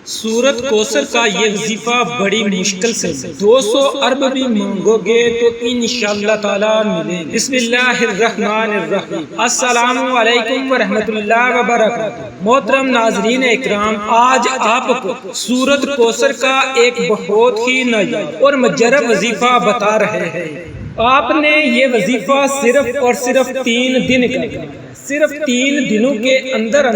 سورت کوثر کا یہ وظیفہ بڑی مشکل سے 200 ارب بھی مانگو گے تو انشاءاللہ تعالی ملے گا۔ بسم اللہ الرحمن الرحیم۔ السلام علیکم ورحمۃ اللہ وبرکاتہ۔ محترم ناظرین اکرام، آج آپ کو سورت کوثر کا ایک بہت ہی نایاب اور مجرب وظیفہ بتا رہے ہیں۔ آپ نے یہ وظیفہ صرف اور صرف 3 دن کرنا ہے۔ صرف 3 دنوں کے اندر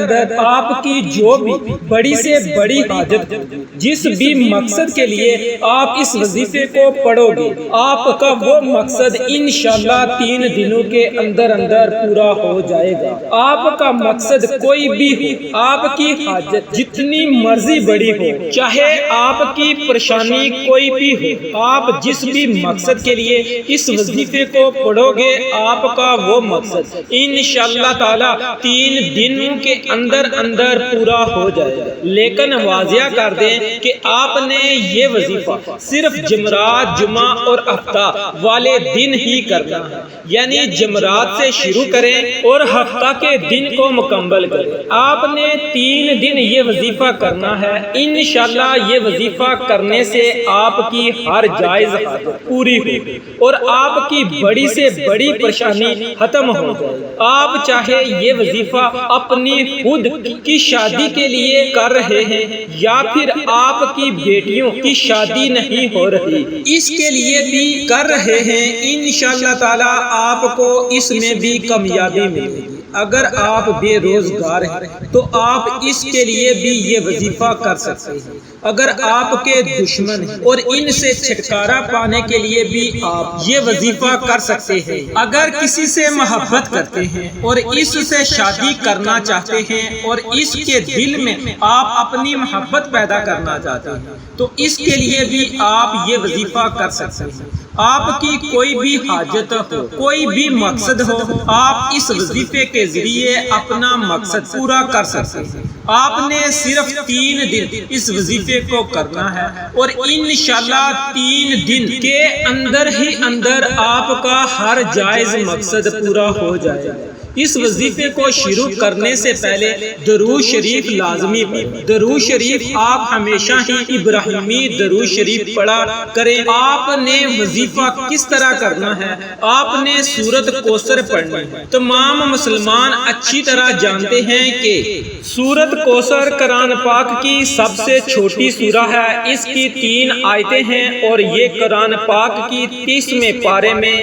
آپ کی جو بھی بڑی سے بڑی حاجت ہو، جس بھی مقصد کے لیے آپ اس وظیفے کو پڑھو گے، آپ کا وہ مقصد انشاءاللہ 3 دنوں کے اندر پورا ہو جائے گا۔ آپ کا مقصد کوئی بھی ہو، آپ کی حاجت جتنی مرضی بڑی ہو، چاہے آپ کی پریشانی کوئی بھی ہو، آپ جس بھی مقصد کے لیے اس وظیفے کو پڑھو گے، آپ کا وہ مقصد انشاءاللہ تعالی 3 دنوں کے اندر پورا ہو جائے گا۔ لیکن واضح کر دیں کہ آپ نے یہ وظیفہ صرف جمعرات، جمعہ اور ہفتہ والے دن ہی کرنا ہے، یعنی جمعرات سے شروع کریں اور ہفتہ کے دن کو مکمل کریں۔ آپ نے 3 دن یہ وظیفہ کرنا ہے۔ انشاءاللہ یہ وظیفہ کرنے سے آپ کی ہر جائز حاجت پوری ہوگی اور آپ کی بڑی سے بڑی پریشانی ختم ہو جائے گی۔ آپ چاہے یہ وظیفہ اپنی خود کی شادی کے لیے کر رہے ہیں یا پھر آپ کی بیٹیوں کی شادی نہیں ہو رہی، اس کے لیے بھی کر رہے ہیں، انشاءاللہ تعالی آپ کو اس میں بھی کامیابی ملے گی۔ اگر آپ بے روزگار ہیں تو آپ اس کے لیے بھی یہ وظیفہ کر سکتے ہیں۔ اگر آپ کے دشمن ہیں اور ان سے چھٹکارا پانے کے لیے بھی آپ یہ وظیفہ کر سکتے ہیں۔ اگر کسی سے محبت کرتے ہیں اور اس سے شادی کرنا چاہتے ہیں اور اس کے دل میں آپ اپنی محبت پیدا کرنا چاہتے ہیں تو اس کے لیے بھی آپ یہ وظیفہ کر سکتے ہیں۔ آپ کی کوئی بھی حاجت ہو، کوئی بھی مقصد ہو، آپ اس وظیفے کے ذریعے اپنا مقصد پورا کر سکتے ہیں۔ آپ نے صرف 3 دن اس وظیفے کو کرنا ہے اور انشاءاللہ 3 دن کے اندر آپ کا ہر جائز مقصد پورا ہو جائے گا۔ اس وظیفے کو شروع کرنے سے پہلے درود شریف لازمی پڑھیں۔ درود شریف آپ ہمیشہ ہی ابراہیمی درود شریف پڑھا کریں۔ آپ نے وظیفہ کس طرح کرنا ہے؟ آپ نے سورت کوثر پڑھنی ہے۔ تمام مسلمان اچھی طرح جانتے ہیں کہ سورت کوثر قرآن پاک کی سب سے چھوٹی سورہ ہے۔ اس کی 3 آیتیں ہیں اور یہ قرآن پاک کی 30ویں پارے میں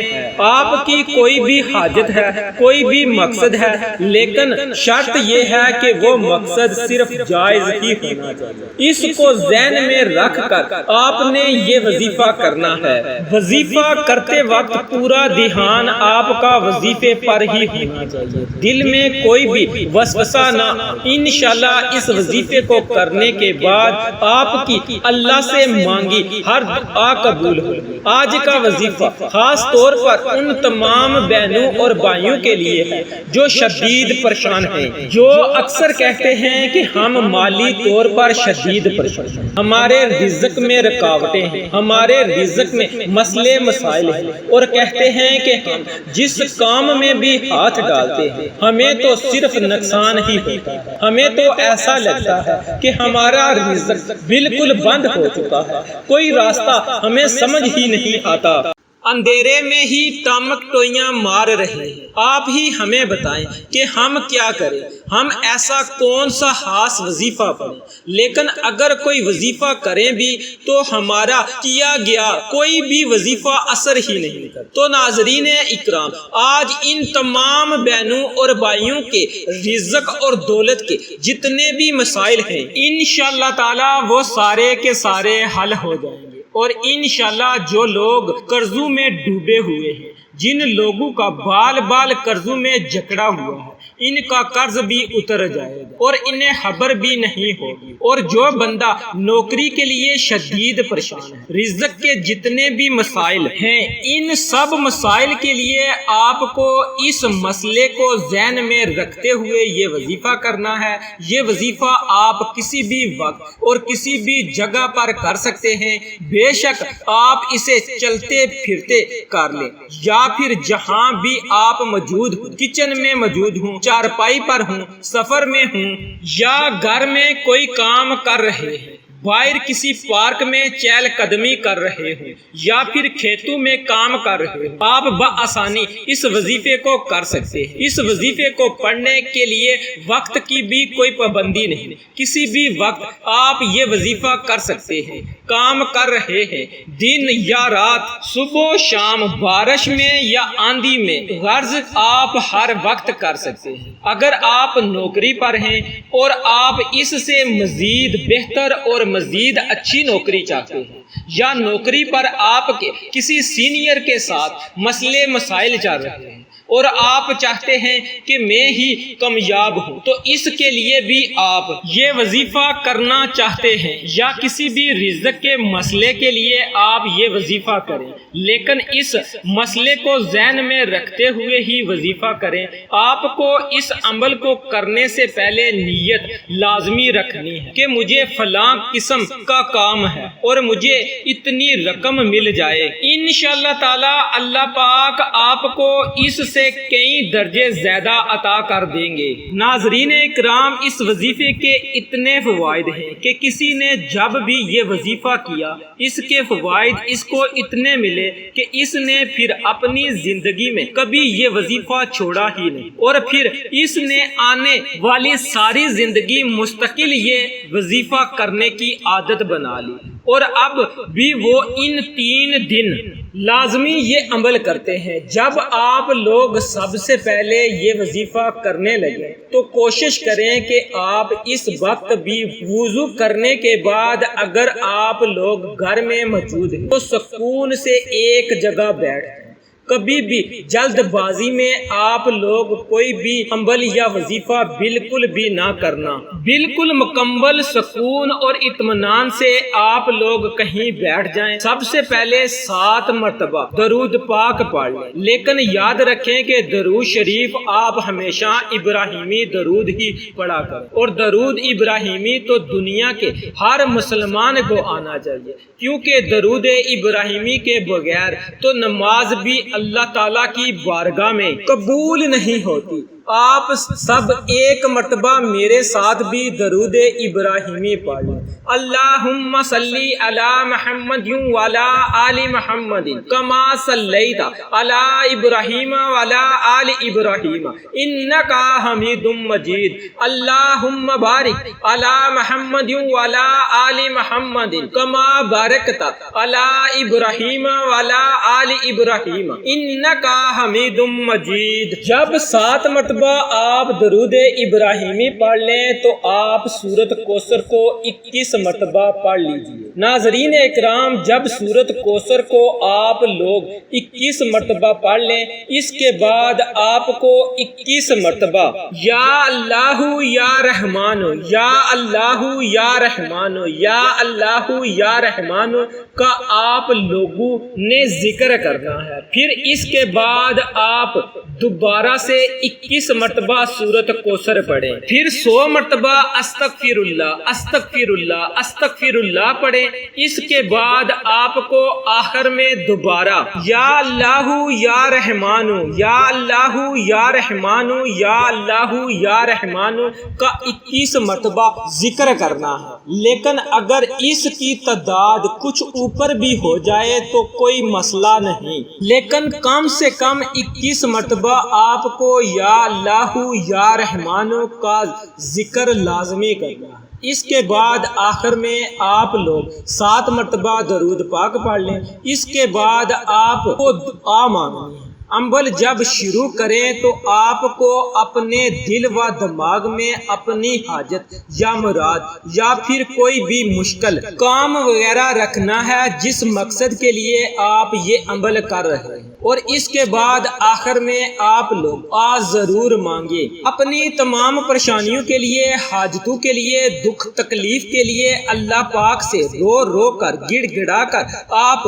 آپ کی کوئی بھی حاجت ہے، کوئی بھی مقصد ہے، لیکن شرط یہ ہے کہ وہ مقصد صرف جائز ہی ہونا چاہیے۔ اس کو ذہن میں رکھ کر آپ نے یہ وظیفہ کرنا ہے۔ وظیفہ کرتے وقت پورا دھیان آپ کا وظیفے پر ہی ہونا چاہیے، دل میں کوئی بھی وسوسہ نہ۔ انشاءاللہ اس وظیفے کو کرنے کے بعد آپ کی اللہ سے مانگی ہر دعا قبول ہوگی۔ آج کا وظیفہ خاص طور پر ان تمام بہنوں اور بھائیوں کے لیے ہے جو شدید پریشان ہیں، جو اکثر کہتے ہیں کہ ہم مالی طور پر شدید پریشان ہیں، ہمارے رزق میں رکاوٹیں ہیں، ہمارے رزق میں مسئلے مسائل ہیں، اور کہتے ہیں کہ ہم جس کام میں بھی ہاتھ ڈالتے ہیں ہمیں تو صرف نقصان ہی ہوتا ہے، ہمیں تو ایسا لگتا ہے کہ ہمارا رزق بالکل بند ہو چکا ہے، کوئی راستہ ہمیں سمجھ ہی نہیں آتا، اندھیرے میں ہی ٹامک ٹوئیاں مار رہے ہیں۔ آپ ہی ہمیں بتائیں کہ ہم کیا کریں، ہم ایسا کون سا خاص وظیفہ پڑھیں؟ لیکن اگر کوئی وظیفہ کریں بھی تو ہمارا کیا گیا کوئی بھی وظیفہ اثر ہی نہیں کرتا۔ تو ناظرین اکرام، آج ان تمام بہنوں اور بھائیوں کے رزق اور دولت کے جتنے بھی مسائل ہیں، انشاءاللہ تعالی وہ سارے کے سارے حل ہو جائیں گے۔ اور انشاءاللہ جو لوگ قرضوں میں ڈوبے ہوئے ہیں، جن لوگوں کا بال قرضوں میں جکڑا ہوا ہے، ان کا قرض بھی اتر جائے گا اور انہیں خبر بھی نہیں ہوگی۔ اور جو بندہ نوکری کے لیے شدید پریشان ہے، رزق کے جتنے بھی مسائل ہیں، ان سب مسائل کے لیے آپ کو اس مسئلے کو ذہن میں رکھتے ہوئے یہ وظیفہ کرنا ہے۔ یہ وظیفہ آپ کسی بھی وقت اور کسی بھی جگہ پر کر سکتے ہیں، بے شک آپ اسے چلتے پھرتے کر لیں یا پھر جہاں بھی آپ موجود ہوں، کچن میں موجود ہوں، چارپائی پر ہوں، سفر میں ہوں یا گھر میں کوئی کام کر رہے ہیں، باہر کسی پارک میں چہل قدمی کر رہے ہوں یا پھر کھیتوں میں کام کر رہے ہوں، آپ بآسانی اس وظیفے کو کر سکتے ہیں۔ اس وظیفے کو پڑھنے کے لیے وقت کی بھی کوئی پابندی نہیں، کسی بھی وقت آپ یہ وظیفہ کر سکتے ہیں۔ کام کر رہے ہیں، دن یا رات، صبح و شام، بارش میں یا آندھی میں، غرض آپ ہر وقت کر سکتے ہیں۔ اگر آپ نوکری پر ہیں اور آپ اس سے مزید بہتر اور مزید اچھی نوکری چاہتے ہیں، یا نوکری پر آپ کے کسی سینئر کے ساتھ مسئلے مسائل چل رہے ہیں اور آپ چاہتے ہیں کہ میں ہی کامیاب ہوں، تو اس کے لیے بھی آپ یہ وظیفہ کرنا چاہتے ہیں، یا کسی بھی رزق کے مسئلے کے لیے آپ یہ وظیفہ کریں، لیکن اس مسئلے کو ذہن میں رکھتے ہوئے ہی وظیفہ کریں۔ آپ کو اس عمل کو کرنے سے پہلے نیت لازمی رکھنی ہے کہ مجھے فلاں قسم کا کام ہے اور مجھے اتنی رقم مل جائے، انشاءاللہ تعالی اللہ پاک آپ کو اس سے کئی درجے زیادہ عطا کر دیں گے۔ ناظرین اکرام، اس وظیفے کے اتنے فوائد ہیں کہ کسی نے جب بھی یہ وظیفہ کیا، اس کے فوائد اس کو اتنے ملے کہ اس نے پھر اپنی زندگی میں کبھی یہ وظیفہ چھوڑا ہی نہیں، اور پھر اس نے آنے والی ساری زندگی مستقل یہ وظیفہ کرنے کی عادت بنا لی، اور اب بھی وہ ان 3 دن لازمی یہ عمل کرتے ہیں۔ جب آپ لوگ سب سے پہلے یہ وظیفہ کرنے لگے تو کوشش کریں کہ آپ اس وقت بھی وضو کرنے کے بعد اگر آپ لوگ گھر میں موجود ہیں تو سکون سے ایک جگہ بیٹھ جائیں۔ کبھی بھی جلد بازی میں آپ لوگ کوئی بھی عمل یا وظیفہ بالکل بھی نہ کرنا، بالکل مکمل سکون اور اطمینان سے آپ لوگ کہیں بیٹھ جائیں۔ سب سے پہلے 7 مرتبہ درود پاک پڑھ لیں، لیکن یاد رکھیں کہ درود شریف آپ ہمیشہ ابراہیمی درود ہی پڑھا کریں، اور درود ابراہیمی تو دنیا کے ہر مسلمان کو آنا چاہیے، کیونکہ درود ابراہیمی کے بغیر تو نماز بھی اللہ تعالیٰ کی بارگاہ میں قبول نہیں ہوتی۔ آپ سب ایک مرتبہ میرے ساتھ بھی درود ابراہیمی پڑھ لیں۔ اللہم صلی علی محمد وعلی آل محمد کما صلیت علی ابراہیم وعلی آل ابراہیم انک حمید مجید۔ اللہم بارک علی محمد وعلی آل محمد کما بارکت علی ابراہیم وعلی آل ابراہیم انک حمید مجید۔ جب 7 مرتبہ آپ درود ابراہیمی پڑھ لیں تو آپ سورۃ کوثر کو 21 مرتبہ پڑھ لیجئے۔ ناظرین اکرام، جب سورۃ کوثر کو آپ لوگ 21 مرتبہ پڑھ لیں، اس کے بعد آپ کو 21 مرتبہ یا اللہ یا رحمان یا اللہ یا رحمان یا اللہ یا رحمان کا آپ لوگوں نے ذکر کرنا ہے۔ پھر اس کے بعد آپ دوبارہ سے 21 مرتبہ سورۃ کوثر پڑھیں، پھر 100 مرتبہ استغفر اللہ استغفر اللہ استغفر اللہ پڑھیں۔ اس کے بعد آپ کو آخر میں دوبارہ یا اللہ یا رحمان یا اللہ یا رحمان یا اللہ یا رحمان کا 21 مرتبہ ذکر کرنا ہے، لیکن اگر اس کی تعداد کچھ اوپر بھی ہو جائے تو کوئی مسئلہ نہیں، لیکن کم سے کم 21 مرتبہ آپ کو یا اللہ یا رحمان کا ذکر لازمی کرنا ہے۔ اس کے بعد آخر میں آپ لوگ 7 مرتبہ درود پاک پڑھ لیں۔ اس کے بعد آپ کو دعا مانگنی ہے۔ عمل جب شروع کریں تو آپ کو اپنے دل و دماغ میں اپنی حاجت یا مراد یا پھر کوئی بھی مشکل کام وغیرہ رکھنا ہے جس مقصد کے لیے آپ یہ عمل کر رہے ہیں، اور اس کے بعد آخر میں آپ لوگ ضرور مانگے۔ اپنی تمام پریشانیوں کے لیے، حاجتوں کے لیے، دکھ تکلیف کے لیے اللہ پاک سے رو رو کر گڑ گڑا کر آپ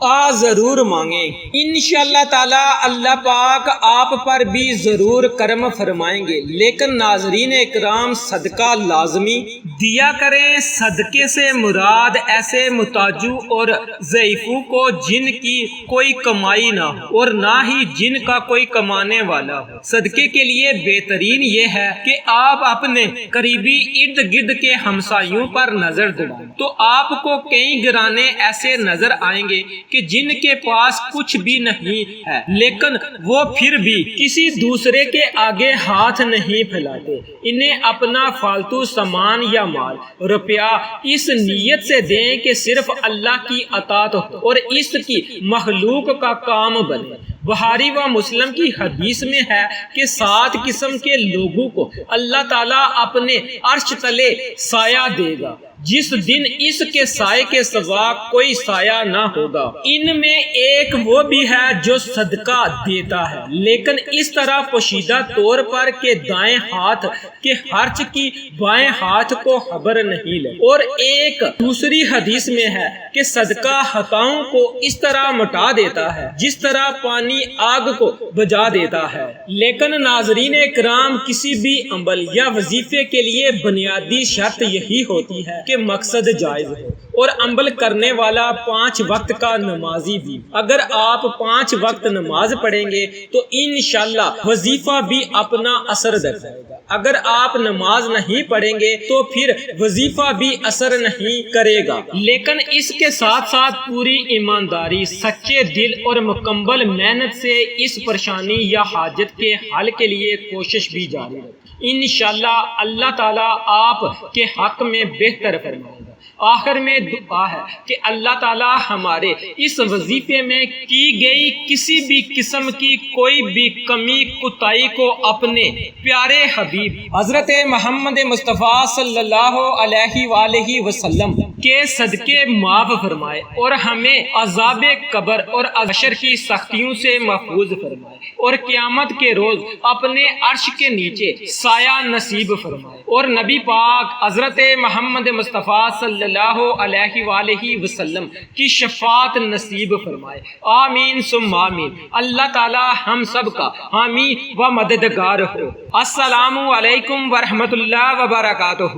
ضرور مانگیں، انشاءاللہ تعالی اللہ پاک آپ پر بھی ضرور کرم فرمائیں گے۔ لیکن ناظرین اکرام، صدقہ لازمی دیا کریں۔ صدقے سے مراد ایسے محتاجوں اور ضعیفوں کو جن کی کوئی کمائی نہ ہو اور نہ ہی جن کا کوئی کمانے والا ہو۔ صدقے کے لیے بہترین یہ ہے کہ آپ اپنے قریبی ارد گرد کے ہمسایوں پر نظر دوڑائیں تو آپ کو کئی گھرانے ایسے نظر آئیں گے کہ جن کے پاس کچھ بھی نہیں ہے، لیکن وہ پھر بھی کسی دوسرے کے آگے ہاتھ نہیں پھیلاتے۔ انہیں اپنا فالتو سامان یا مال، روپیہ اس نیت سے دیں کہ صرف اللہ کی اطاعت اور اس کی مخلوق کا کام بنے۔ بخاری و مسلم کی حدیث میں ہے کہ 7 قسم کے لوگوں کو اللہ تعالیٰ اپنے عرش تلے سایہ دے گا جس دن اس کے سائے کے سوا کوئی سایہ نہ ہوگا۔ ان میں ایک وہ بھی ہے جو صدقہ دیتا ہے لیکن اس طرح پوشیدہ طور پر کہ دائیں ہاتھ کے خرچ کی بائیں ہاتھ کو خبر نہیں لے، اور ایک دوسری حدیث میں ہے کہ صدقہ خطاؤں کو اس طرح مٹا دیتا ہے جس طرح پانی آگ کو بجھا دیتا ہے۔ لیکن ناظرین اکرام، کسی بھی عمل یا وظیفے کے لیے بنیادی شرط یہی ہوتی ہے کہ مقصد جائز ہو اور عمل کرنے والا 5 وقت کا نمازی بھی۔ اگر آپ 5 وقت نماز پڑھیں گے تو انشاءاللہ وظیفہ بھی اپنا اثر دکھائے گا۔ اگر آپ نماز نہیں پڑھیں گے تو پھر وظیفہ بھی اثر نہیں کرے گا۔ لیکن اس کے ساتھ ساتھ پوری ایمانداری، سچے دل اور مکمل محنت سے اس پریشانی یا حاجت کے حل کے لیے کوشش بھی جاری رکھیں۔ انشاءاللہ اللہ تعالیٰ آپ کے حق میں بہتر فرمائے گا۔ آخر میں دعا ہے کہ اللہ تعالیٰ ہمارے اس وظیفے میں کی گئی کسی بھی قسم کی کوئی بھی کمی کوتاہی کو اپنے پیارے حبیب حضرت محمد مصطفیٰ صلی اللہ علیہ وآلہ وسلم کے صدقے معاف فرمائے اور ہمیں عذاب قبر اور حشر کی سختیوں سے محفوظ فرمائے اور قیامت کے روز اپنے عرش کے نیچے سایہ نصیب فرمائے اور نبی پاک حضرت محمد مصطفیٰ صلی اللہ علیہ وآلہ وسلم کی شفاعت نصیب فرمائے۔ آمین ثم آمین۔ اللہ تعالی ہم سب کا حامی و مددگار ہو۔ السلام علیکم ورحمۃ اللہ وبرکاتہ۔